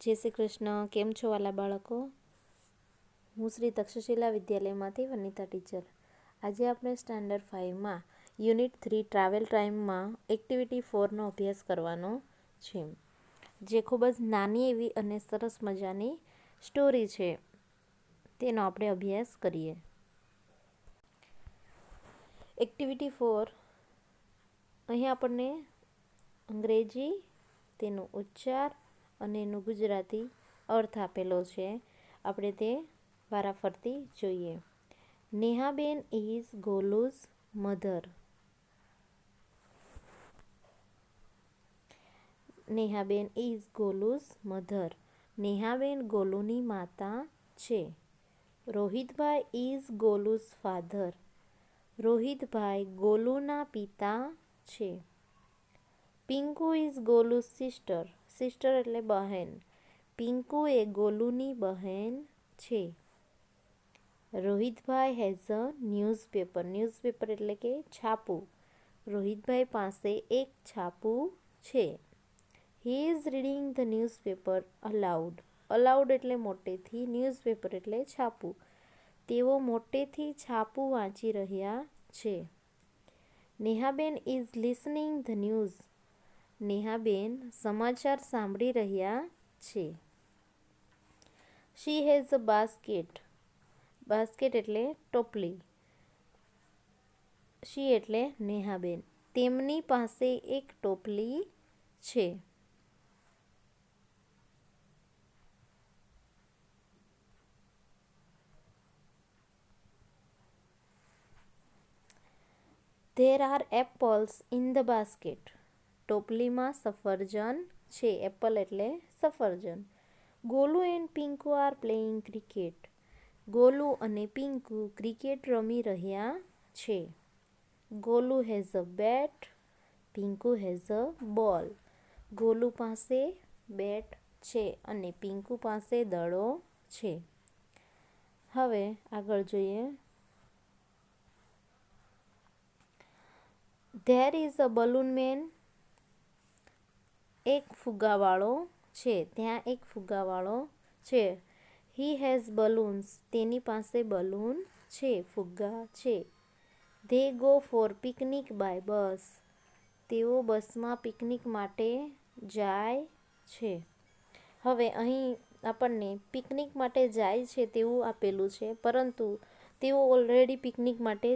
જય શ્રી કૃષ્ણ. કેમ છો વાલા બાળકો? હું શ્રી તક્ષશિલા વિદ્યાલયમાંથી વનિતા ટીચર. આજે આપણે સ્ટાન્ડર્ડ 5માં યુનિટ 3 ટ્રાવેલ ટાઈમમાં એક્ટિવિટી 4નો અભ્યાસ કરવાનો છે, જે ખૂબ જ નાની એવી અને સરસ મજાની સ્ટોરી છે. તેનો આપણે અભ્યાસ કરીએ. એક્ટિવિટી 4 અહીં આપણને અંગ્રેજી, તેનો ઉચ્ચાર અને એનું ગુજરાતી અર્થ આપેલો છે. આપણે તે વારાફરતી જોઈએ. Nehaben is Golu's mother. Nehaben is Golu's mother. Nehaben ગોલુની માતા છે. રોહિતભાઈ ઇઝ ગોલુઝ ફાધર. રોહિતભાઈ ગોલુના પિતા છે. Pinku is Golu's sister. Sister એટલે બહેન. પિંકુ એ ગોલુની બહેન છે. રોહિતભાઈ હેઝ અ ન્યૂઝપેપર. ન્યૂઝપેપર એટલે કે છાપું. રોહિતભાઈ પાસે એક છાપું છે. He is reading the newspaper allowed. Allowed એટલે મોટેથી, ન્યૂઝપેપર એટલે છાપું. તેઓ મોટેથી છાપું વાંચી રહ્યા છે. Nehaben is listening the news. Nehaben સમાચાર સાંભળી રહ્યા છે. She has a basket. Basket એટલે ટોપલી. શી એટલે નેહાબેન. તેમની પાસે એક ટોપલી છે. There are apples in the basket. ટોપલીમાં સફરજન છે. એપલ એટલે સફરજન. Golu and Pinku are playing cricket. Golu અને પિંકુ ક્રિકેટ રમી રહ્યા છે. Golu has a bat. Pinku has a ball. Golu પાસે બેટ છે અને પિંકુ પાસે દડો છે. હવે આગળ જોઈએ. There is a balloon man. એક ફુગ્ગાવાળો છે. ત્યાં એક ફુગ્ગાવાળો છે. He has balloons. તેની પાસે બલૂન છે, ફુગ્ગા છે. They go for picnic by bus. તેઓ બસમાં પિકનિક માટે જાય છે. હવે અહીં આપણને પિકનિક માટે જાય છે તેવું આપેલું છે, પરંતુ તેઓ ઓલરેડી પિકનિક માટે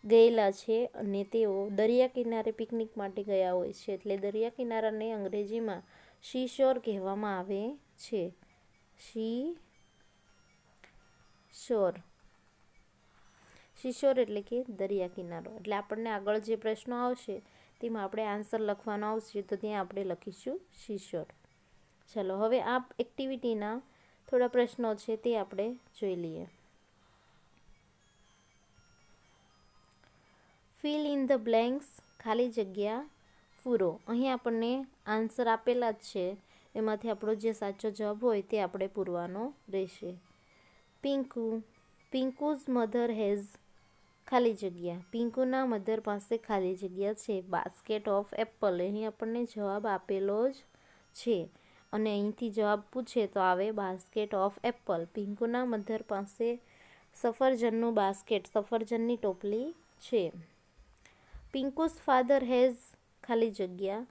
ગયેલા છે અને તેઓ દરિયા કિનારે પિકનિક માટે ગયા હોય છે. એટલે દરિયા કિનારાને અંગ્રેજીમાં સીશોર કહેવામાં આવે છે. સીશોર. સીશોર એટલે કે દરિયા કિનારો. એટલે આપણને આગળ જે પ્રશ્નો આવશે તેમાં આપણે આન્સર લખવાનો આવશે, તો ત્યાં આપણે લખીશું સીશોર. ચાલો હવે આ એક્ટિવિટીના થોડા પ્રશ્નો છે તે આપણે જોઈ લઈએ. Fill in the blanks. ખાલી જગ્યા પૂરો. અહીં આપણને આન્સર આપેલા જ છે, એમાંથી આપણો જે સાચો જવાબ હોય તે આપણે પૂરવાનો રહેશે. પિંકુ. Pinku's mother has. ખાલી જગ્યા. પિંકુના મધર પાસે ખાલી જગ્યા છે. Basket of apple. અહીં આપણને જવાબ આપેલો જ છે અને અહીંથી જવાબ પૂછે તો આવે બાસ્કેટ ઓફ એપલ. પિંકુના મધર પાસે સફરજનનું બાસ્કેટ, સફરજનની ટોપલી છે. Pinku's father has. ખાલી જગ્યા.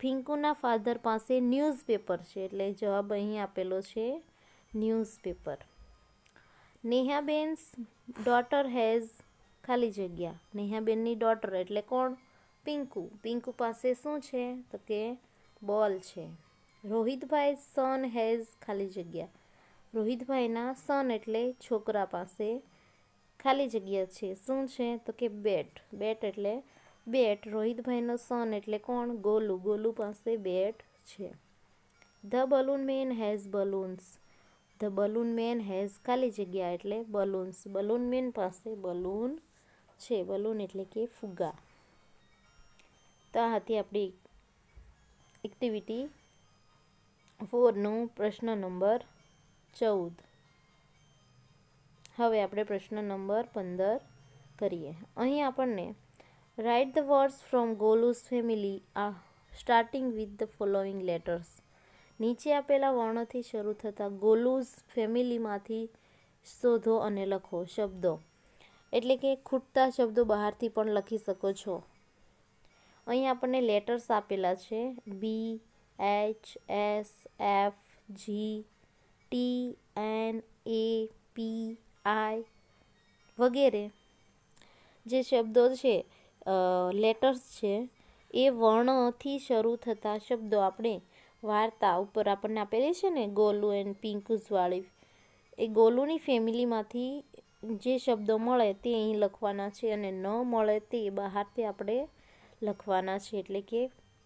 પિંકુના ફાધર પાસે ન્યૂઝપેપર છે, એટલે જવાબ અહીં આપેલો છે ન્યૂઝપેપર. નેહાબેન્સ daughter has. ખાલી જગ્યા. નેહાબેનની ડોટર એટલે કોણ? પિંકુ. પિંકુ પાસે શું છે? તો કે બોલ છે. રોહિતભાઈ સન હેઝ. ખાલી જગ્યા. રોહિતભાઈના સન એટલે છોકરા પાસે ખાલી જગ્યા છે. શું છે? તો કે બેટ. બેટ એટલે બેટ. રોહિતભાઈનો સન એટલે કોણ? ગોલુ. ગોલુ પાસે બેટ છે. The balloon man has balloons. The balloon man has. ખાલી જગ્યા એટલે બલૂન્સ. બલૂન મેન પાસે બલૂન છે. બલૂન એટલે કે ફુગ્ગા. તો આ હતી આપણી એક્ટિવિટી 4નું પ્રશ્ન નંબર 14. હવે આપણે પ્રશ્ન નંબર 15 કરીએ. અહીં આપણને write the words from Golu's family starting with the following letters. નીચે આપેલા વર્ણોથી શરૂ થતા ગોલુઝ ફેમિલીમાંથી શોધો અને લખો શબ્દો. એટલે કે ખૂટતા શબ્દો બહારથી પણ લખી શકો છો. અહીં આપણને લેટર્સ આપેલા છે બી, એચ, એસ, એફ, જી, ટી, એન, એ, પી, આઈ વગેરે જે શબ્દો છે લેટર્સ છે એ વર્ણથી શરૂ થતા શબ્દો આપણે વાર્તા ઉપર આપણને આપેલી છે ને ગોલુ એન્ડ પિંકુસવાળી, એ ગોલુની ફેમિલીમાંથી જે શબ્દો મળે તે અહીં લખવાના છે અને ન મળે તે બહારથી આપણે લખવાના છે. એટલે કે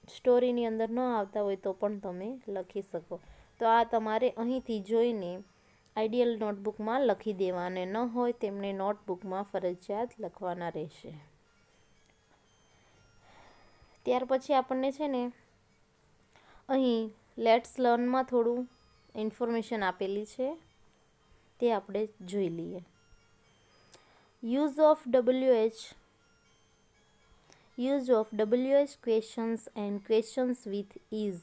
સ્ટોરીની અંદર ન આવતા હોય તો પણ તમે લખી શકો. તો આ તમારે અહીંથી જોઈને આઈડિયલ નોટબુકમાં લખી દેવા અને ન હોય તેમને નોટબુકમાં ફરજિયાત લખવાના રહેશે. ત્યાર પછી આપણને છે ને અહીં લેટ્સ લર્નમાં થોડું ઇન્ફોર્મેશન આપેલી છે તે આપણે જોઈ લઈએ. Use of WH questions and questions with is.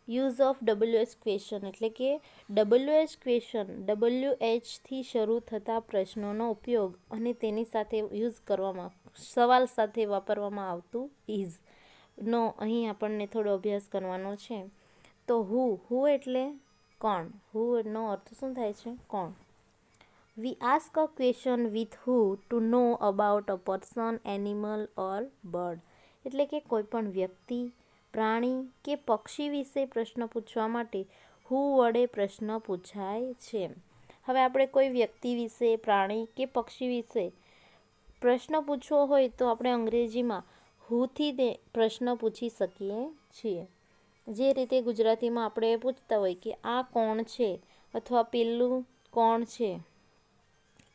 Use of WH question એટલે કે WH ક્વેશ્ચન WHથી શરૂ થતા પ્રશ્નોનો ઉપયોગ અને તેની સાથે યુઝ કરવામાં સવાલ સાથે વાપરવામાં આવતું ઇઝ નો અહીં આપણને થોડો અભ્યાસ કરવાનો છે. તો હુ એટલે કોણ. હુનો અર્થ શું થાય છે? કોણ. We ask a question with who to know about a person, animal or bird. એટલે કે કોઈ પણ વ્યક્તિ, પ્રાણી કે પક્ષી વિશે પ્રશ્ન પૂછવા માટે હુ વડે પ્રશ્ન પૂછાય છે. હવે આપણે કોઈ વ્યક્તિ વિશે, પ્રાણી કે પક્ષી વિશે પ્રશ્ન પૂછવો હોય તો આપણે અંગ્રેજીમાં હુથી તે પ્રશ્ન પૂછી શકીએ છીએ. જે રીતે ગુજરાતીમાં આપણે પૂછતા હોય કે આ કોણ છે અથવા પેલું કોણ છે,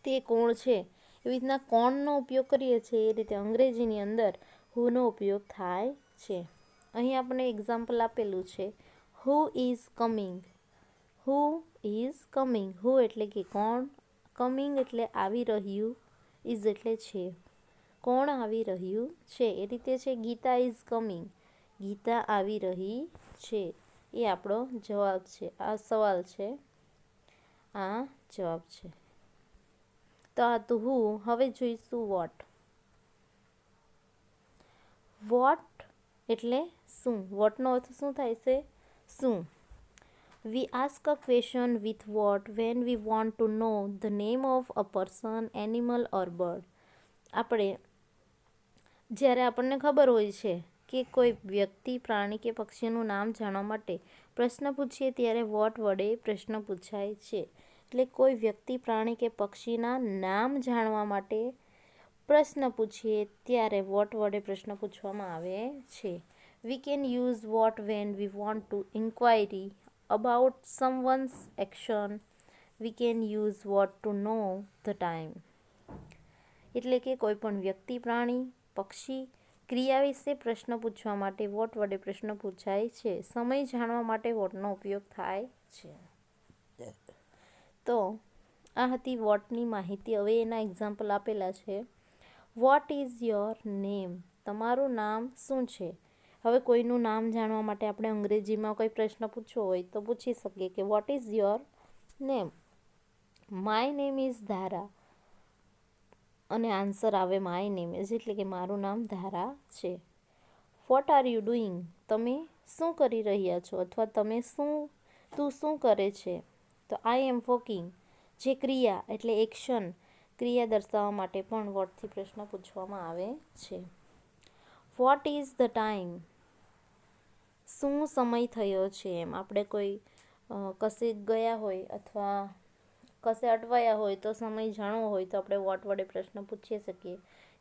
તે કોણ છે, એવી રીતના કોણનો ઉપયોગ કરીએ છીએ એ રીતે અંગ્રેજીની અંદર હુનો ઉપયોગ થાય છે. અહીં આપણે એક્ઝામ્પલ આપેલું છે who is coming. Who is coming. Who એટલે કે કોણ, કમિંગ એટલે આવી રહ્યું, ઇઝ એટલે છે, કોણ આવી રહ્યું છે. એ રીતે છે ગીતા ઇઝ કમિંગ. ગીતા આવી રહી છે. એ આપણો જવાબ છે. આ સવાલ છે, આ જવાબ છે. તો આ તો હુ. હવે જોઈશું વોટ. વોટ એટલે શું. વોટનો અર્થ શું થાય છે? શું. We ask a question with what when we want to know the name of a person, animal or bird. આપણે જ્યારે આપણને ખબર હોય છે કે કોઈ વ્યક્તિ, પ્રાણી કે પક્ષીનું નામ જાણવા માટે પ્રશ્ન પૂછીએ ત્યારે વોટ વડે પ્રશ્ન પૂછાય છે. એટલે કોઈ વ્યક્તિ, પ્રાણી કે પક્ષીના નામ જાણવા માટે પ્રશ્ન પૂછીએ ત્યારે વોટ વડે પ્રશ્ન પૂછવામાં આવે છે. We can use what when we want to inquiry about someone's action. We can use what to know the time. એટલે કે કોઈ પણ વ્યક્તિ, પ્રાણી, પક્ષી, ક્રિયા વિશે પ્રશ્ન પૂછવા માટે વોટ વડે પ્રશ્ન પૂછાય છે. સમય જાણવા માટે વોટનો ઉપયોગ થાય છે. તો આ હતી વોટની માહિતી. હવે એના એક્ઝામ્પલ આપેલા છે. What is your name. તમારું નામ શું છે. હવે કોઈનું નામ જાણવા માટે આપણે અંગ્રેજીમાં કોઈ પ્રશ્ન પૂછવો હોય તો પૂછી શકીએ કે what is your name. My name is ધારા અને આન્સર આવે માય નેમ ઇઝ એટલે કે મારું નામ ધારા છે. What are you doing. તમે શું કરી રહ્યા છો અથવા તું શું કરે છે. તો આઈ એમ વોકિંગ. જે ક્રિયા એટલે એક્શન, ક્રિયા દર્શાવવા માટે પણ વોટથી પ્રશ્ન પૂછવામાં આવે છે. What is the time. શું સમય થયો છે. એમ આપણે કોઈ કશે ગયા હોય અથવા કશે અટવાયા હોય તો સમય જાણવો હોય તો આપણે વોટ વડે પ્રશ્ન પૂછી શકીએ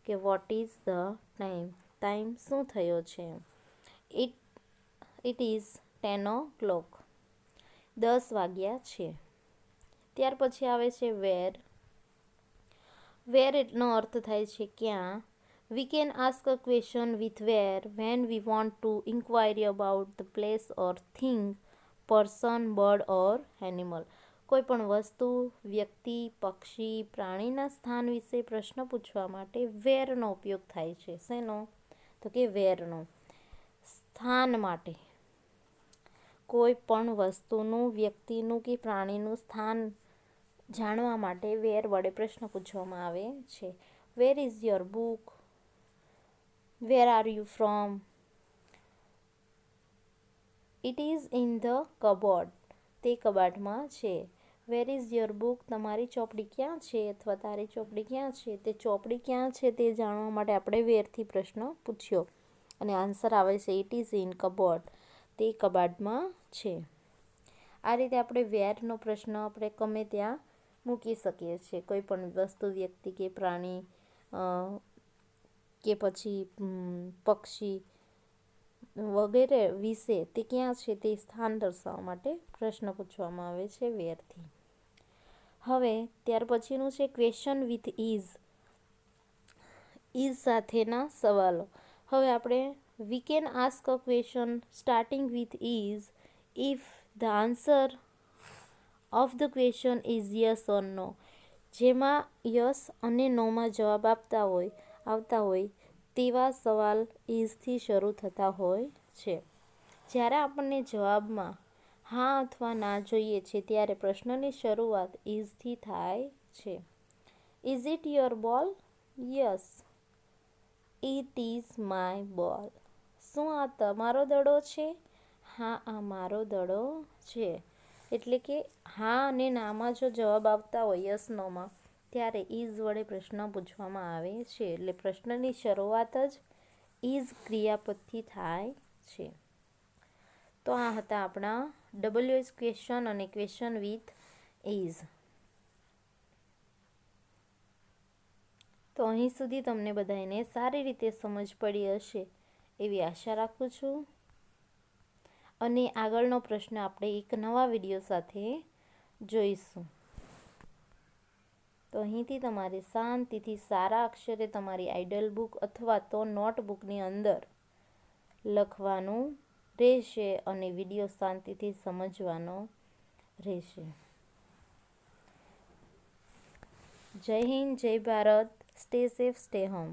કે what is the time. Time શું થયો છે. It is 10 o'clock. 10 વાગ્યા છે. ત્યાર પછી આવે છે વેર. વેર નો અર્થ થાય છે ક્યાં. We can ask a question with where when we want to inquiry about the place or thing, person, bird or animal. કોઈ પણ વસ્તુ, વ્યક્તિ, પક્ષી, પ્રાણીના સ્થાન વિશે પ્રશ્ન પૂછવા માટે વેરનો ઉપયોગ થાય છે. શેનો? તો કે વેરનો. સ્થાન માટે. કોઈ પણ વસ્તુનું, વ્યક્તિનું કે પ્રાણીનું સ્થાન જાણવા માટે વેર વડે પ્રશ્ન પૂછવામાં આવે છે. Where is your book? Where are you from? It is in the cupboard. તે કબાટમાં છે. Where is your book? તમારી ચોપડી ક્યાં છે અથવા તારી ચોપડી ક્યાં છે? તે ચોપડી ક્યાં છે તે જાણવા માટે આપણે વેરથી પ્રશ્ન પૂછ્યો અને આન્સર આવે છે ઇટ ઇઝ ઇન કબોર્ડ. તે કબાટમાં છે. આ રીતે આપણે વેરનો પ્રશ્ન આપણે ગમે ત્યાં મૂકી શકીએ છીએ. કોઈ પણ વસ્તુ, વ્યક્તિ કે પ્રાણી કે પછી પક્ષી વગેરે વિશે તે ક્યાં છે તે સ્થાન દર્શાવવા માટે પ્રશ્ન પૂછવામાં આવે છે વેરથી. હવે ત્યાર પછીનું છે ક્વેશ્ચન વિથ ઇઝ. ઇઝ સાથેના સવાલો. હવે આપણે we can ask a question starting with is if the answer of the question is yes or no. જેમાં યસ અને નોમાં જવાબ આવતા હોય તેવા સવાલ ઇઝથી શરૂ થતા હોય છે. જ્યારે આપણને જવાબમાં હા અથવા ના જોઈએ છે ત્યારે પ્રશ્નની શરૂઆત ઇઝથી થાય છે. ઇઝ ઇટ યોર બોલ? યસ, ઇટ ઇઝ માય બોલ. શું આ તમારો દડો છે? હા, આ મારો દડો છે. એટલે કે હા અને નામાં જો જવાબ આવતા હોય યસ નોમાં ત્યારે ઇઝ વડે પ્રશ્ન પૂછવામાં આવે છે. એટલે પ્રશ્નની શરૂઆત જ ઇઝ ક્રિયાપદથી થાય છે. તો આ હતા આપણા WH ક્વેશ્ચન અને ક્વેશ્ચન વિથ ઇઝ. તો અહીં સુધી તમને બધાને સારી રીતે સમજ પડી હશે એવી આશા રાખું છું. અને આગળનો પ્રશ્ન આપણે એક નવા વિડીયો સાથે જોઈશું. તો અહીંથી તમારે શાંતિથી સારા અક્ષરે તમારી આઈડલ બુક અથવા તો નોટબુકની અંદર લખવાનું રહેશે અને વિડીયો શાંતિથી સમજવાનો રહેશે. જય હિન્દ, જય Bharat. Stay safe, stay home.